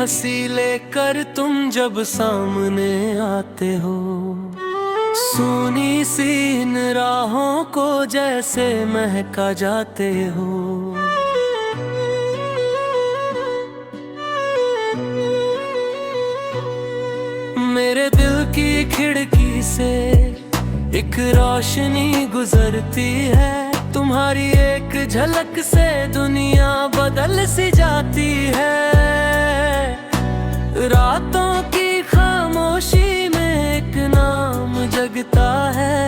हंसी लेकर तुम जब सामने आते हो, सूनी सी इन राहों को जैसे महका जाते हो। मेरे दिल की खिड़की से एक रोशनी गुजरती है, तुम्हारी एक झलक से दुनिया बदल सी जाती है। रातों की खामोशी में एक नाम जगता है,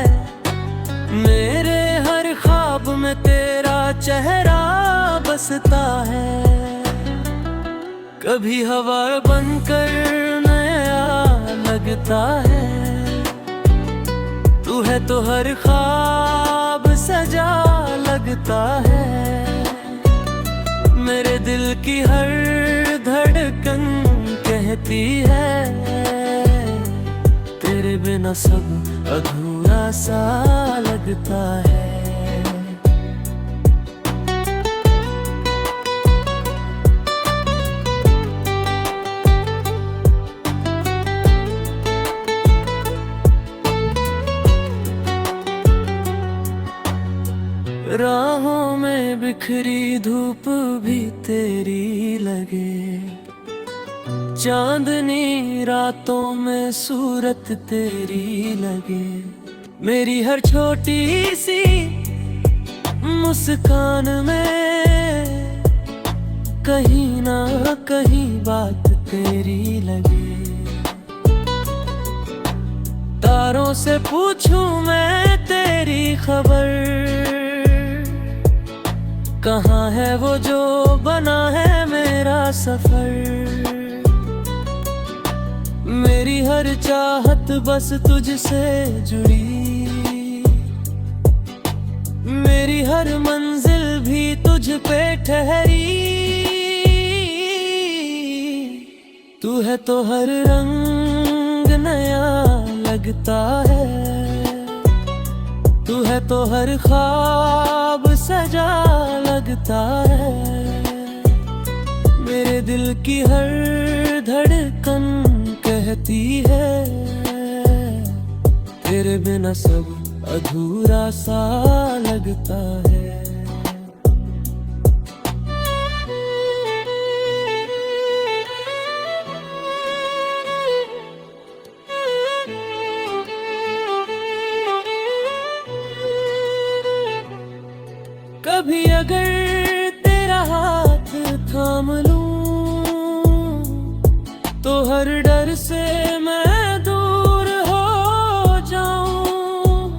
मेरे हर ख्वाब में तेरा चेहरा बसता है। कभी हवा बनकर नया लगता है, तू है तो हर ख्वाब सजा लगता है। मेरे दिल की हर धड़कन कहती है, तेरे बिना सब अधूरा सा लगता है। राहों में बिखरी धूप भी तेरी लगे, चांदनी रातों में सूरत तेरी लगे। मेरी हर छोटी सी मुस्कान में कहीं ना कहीं बात तेरी लगे। तारों से पूछूं मैं तेरी खबर, कहाँ है वो जो बना है मेरा सफर। मेरी हर चाहत बस तुझसे जुड़ी, मेरी हर मंजिल भी तुझ पे ठहरी। तू है तो हर रंग नया लगता है, तू है तो हर ख्वाब सजा लगता है। मेरे दिल की हर धड़कन कहती है, तेरे बिना सब अधूरा सा लगता है। कभी अगर तेरा हाथ थाम लूं, तो हर डर से मैं दूर हो जाऊं।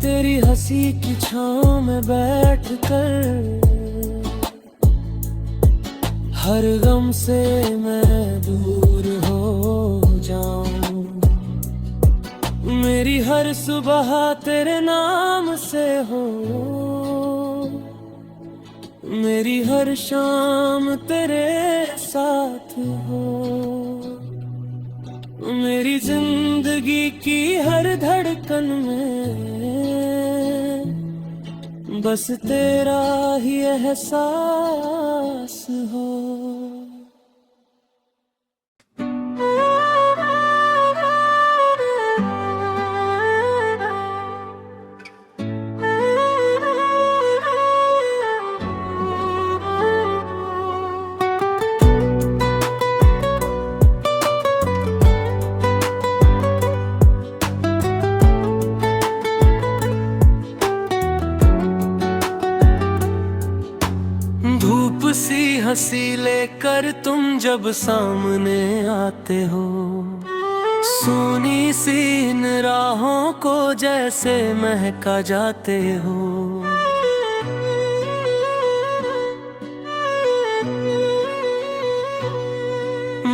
तेरी हंसी की छांव में बैठकर हर गम से मैं दूर हो जाऊं। मेरी हर सुबह तेरे नाम से हो, मेरी हर शाम तेरे साथ हो। मेरी जिंदगी की हर धड़कन में बस तेरा ही एहसास हो। सी हंसी लेकर तुम जब सामने आते हो, सूनी सी इन राहों को जैसे महका जाते हो।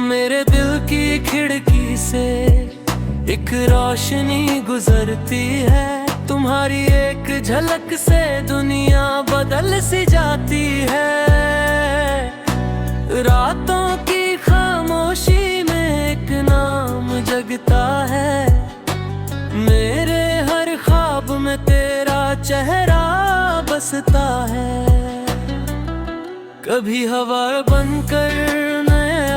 मेरे दिल की खिड़की से एक रोशनी गुजरती है, तुम्हारी एक झलक से दुनिया बदल सी जाती है। रातों की खामोशी में एक नाम जगता है, मेरे हर ख्वाब में तेरा चेहरा बसता है। कभी हवा बनकर नया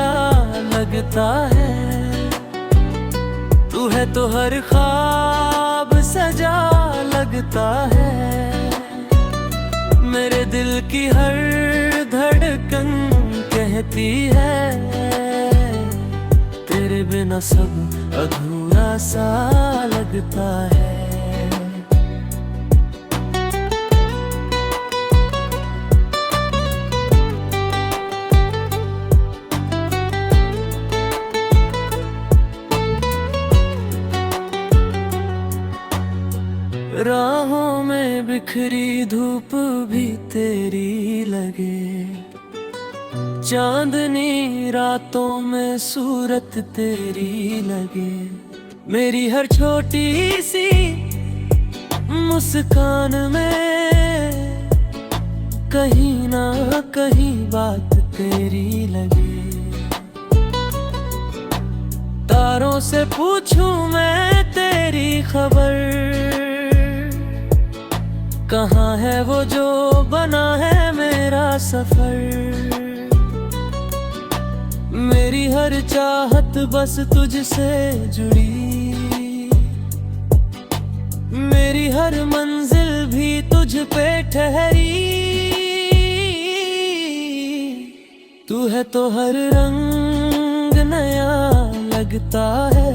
लगता है। तू है तो हर ख्वाब सजा लगता है। मेरे दिल की हर धड़कन कहती है, तेरे बिना सब अधूरा सा लगता है। राहों में बिखरी धूप भी तेरी लगे, चांदनी रातों में सूरत तेरी लगे। मेरी हर छोटी सी मुस्कान में कहीं ना कहीं बात तेरी लगे। तारों से पूछूं मैं तेरी खबर, कहाँ है वो जो बना है मेरा सफर। मेरी हर चाहत बस तुझसे जुड़ी, मेरी हर मंजिल भी तुझ पे ठहरी। तू है तो हर रंग नया लगता है,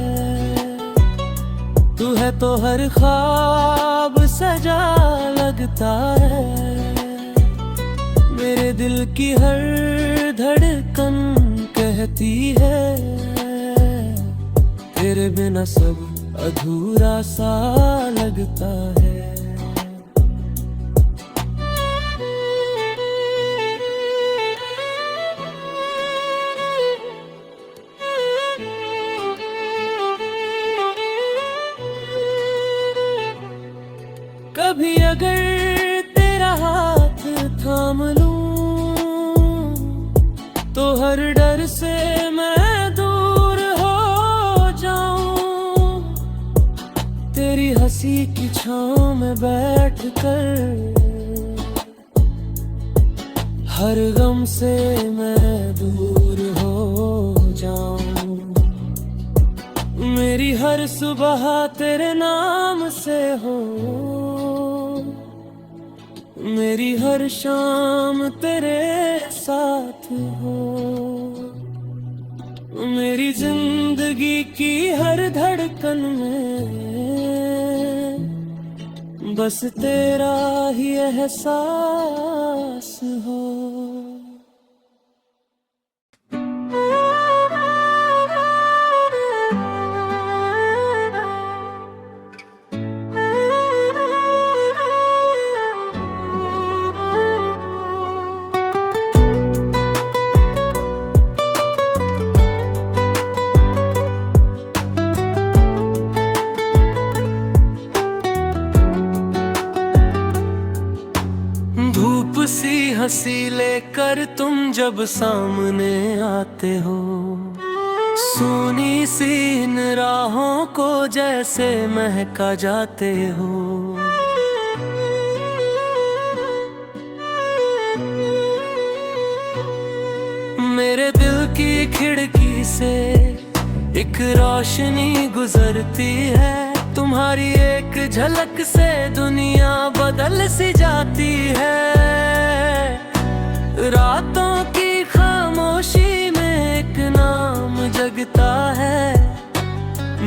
तू है तो हर ख्वाब सजा लगता है। मेरे दिल की हर धड़कन कहती है, तेरे बिना सब अधूरा सा लगता है। कभी अगर तेरा हाथ थाम लूं, तो हर डर से मैं दूर हो जाऊं। तेरी हंसी की छांव में बैठ कर हर गम से मैं दूर हो जाऊं। मेरी हर सुबह तेरे नाम से हो, मेरी हर शाम तेरे साथ हो। मेरी जिंदगी की हर धड़कन में बस तेरा ही एहसास हो। सी हंसी लेकर तुम जब सामने आते हो, सूनी सी इन राहों को जैसे महका जाते हो। मेरे दिल की खिड़की से एक रोशनी गुजरती है, तुम्हारी एक झलक से दुनिया बदल सी जाती है। रातों की खामोशी में एक नाम जगता है,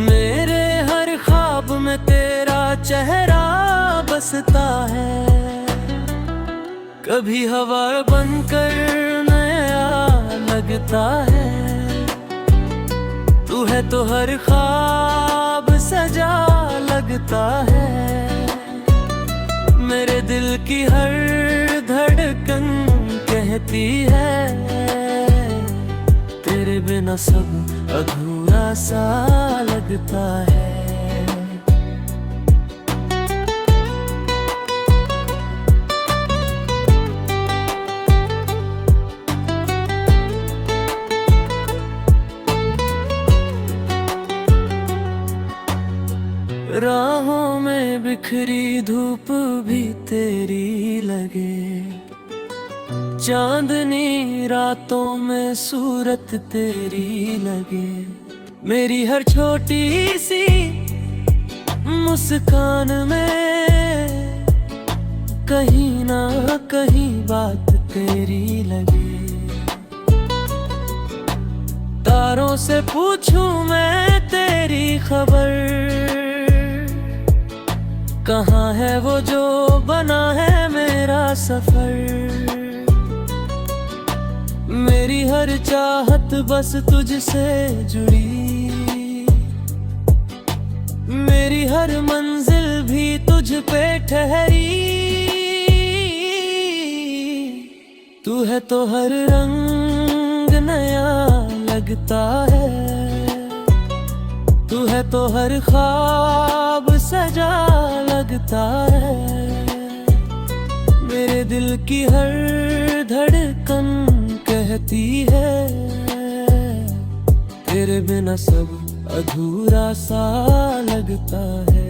मेरे हर ख्वाब में तेरा चेहरा बसता है। कभी हवा बनकर नया लगता है, तू है तो हर ख्वाब सजा लगता है। मेरे दिल की हर धड़कन कहती है, तेरे बिना सब अधूरा सा लगता है। राहों में बिखरी धूप भी तेरी लगे, चांदनी रातों में सूरत तेरी लगे, मेरी हर छोटी सी मुस्कान में कहीं ना कहीं बात तेरी लगे। तारों से पूछूं मैं तेरी खबर, कहाँ है वो जो बना है मेरा सफर। मेरी हर चाहत बस तुझसे जुड़ी, मेरी हर मंजिल भी तुझ पे ठहरी। तू है तो हर रंग नया लगता है, तू है तो हर ख्वाब सजा लगता है। मेरे दिल की हर धड़कन कहती है, तेरे बिना सब अधूरा सा लगता है।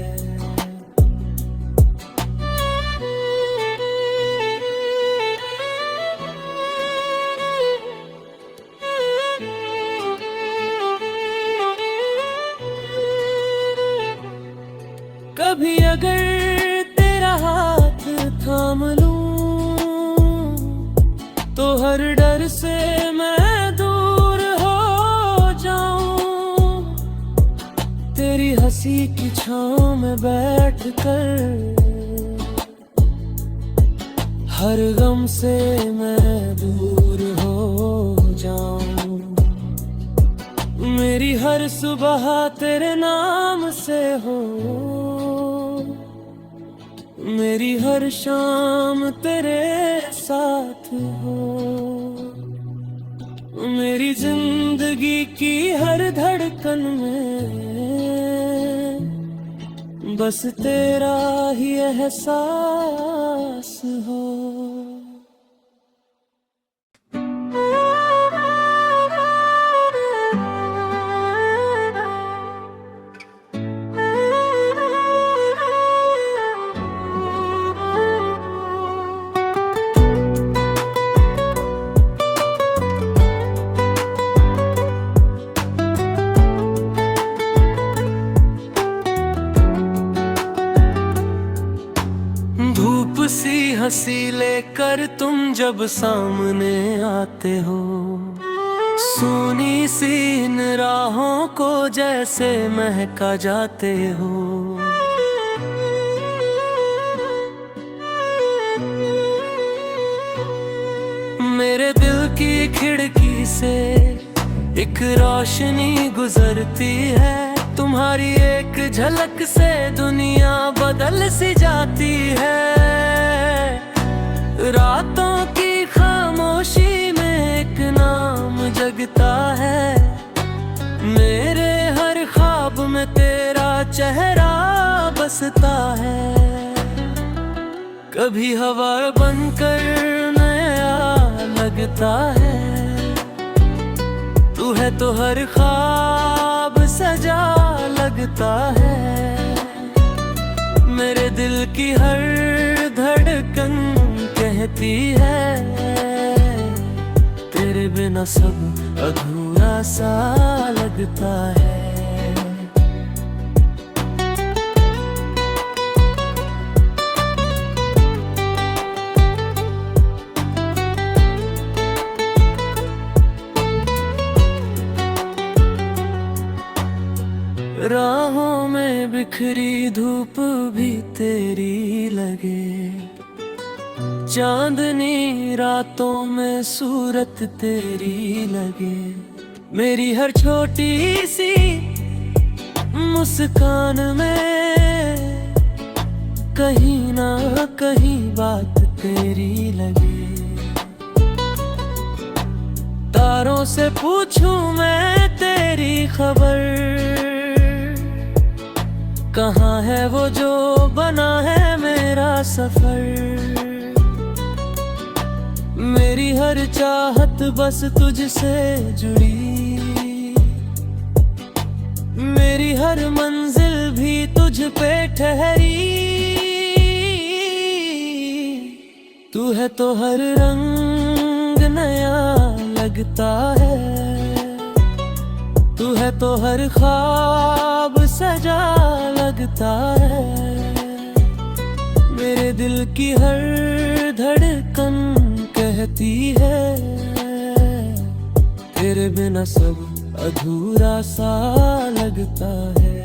कभी अगर तेरा हाथ थाम लूं तो हर डर से मैं दूर हो जाऊं। तेरी हंसी की छांव में बैठ कर हर गम से मैं दूर हो जाऊं। मेरी हर सुबह तेरे नाम से हो, मेरी हर शाम तेरे साथ हो। मेरी जिंदगी की हर धड़कन में बस तेरा ही एहसास हो। धूप सी हंसी लेकर तुम जब सामने आते हो, सूनी सी इन राहों को जैसे महका जाते हो। मेरे दिल की खिड़की से एक रोशनी गुजरती है, तुम्हारी एक झलक से दुनिया बदल सी जाती है। रातों की खामोशी में एक नाम जगता है, मेरे हर ख्वाब में तेरा चेहरा बसता है। कभी हवा बनकर नया लगता है, तू है तो हर ख्वाब सजा लगता है। मेरे दिल की हर धड़कन कहती है, तेरे बिना सब अधूरा सा लगता है। राहों में बिखरी धूप भी तेरी लगे, चांदनी रातों में सूरत तेरी लगे। मेरी हर छोटी सी मुस्कान में कहीं ना कहीं बात तेरी लगे। तारों से पूछूं मैं तेरी खबर, कहाँ है वो जो बना है मेरा सफर। मेरी हर चाहत बस तुझसे जुड़ी, मेरी हर मंजिल भी तुझ पे ठहरी। तू है तो हर रंग लगता है। तू है तो हर ख्वाब सजा लगता है। मेरे दिल की हर धड़कन कहती है, तेरे बिना सब अधूरा सा लगता है।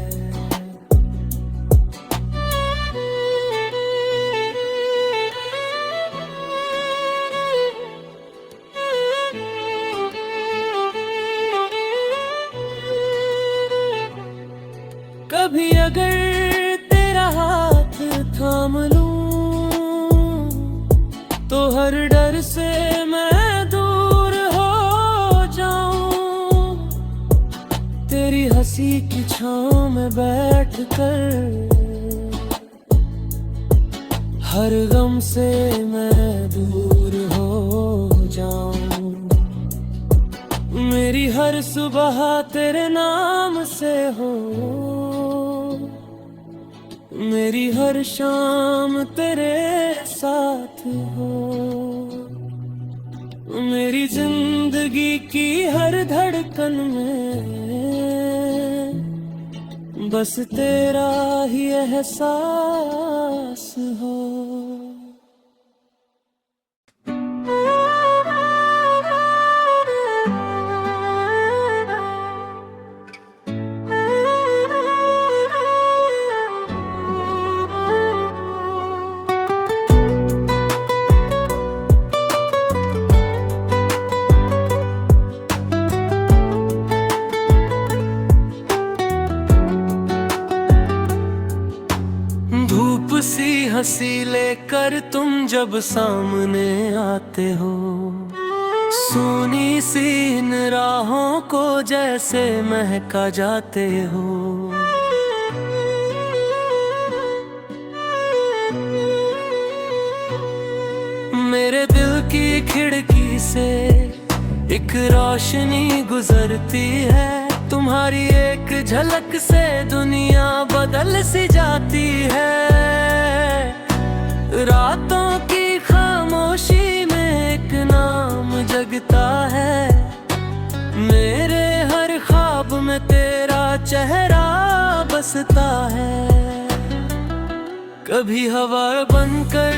कभी अगर तेरा हाथ थाम लूं, तो हर डर से मैं दूर हो जाऊं। तेरी हंसी की छांव में बैठ कर हर गम से मैं दूर हो जाऊं। मेरी हर सुबह तेरे नाम से हो, मेरी हर शाम तेरे साथ हो। मेरी जिंदगी की हर धड़कन में बस तेरा ही एहसास हो। धूप सी हंसी लेकर तुम जब सामने आते हो, सूनी सी इन राहों को जैसे महका जाते हो। मेरे दिल की खिड़की से एक रोशनी गुजरती है। तुम्हारी एक झलक से दुनिया बदल सी जाती है। रातों की खामोशी में एक नाम जगता है। मेरे हर ख्वाब में तेरा चेहरा बसता है। कभी हवा बनकर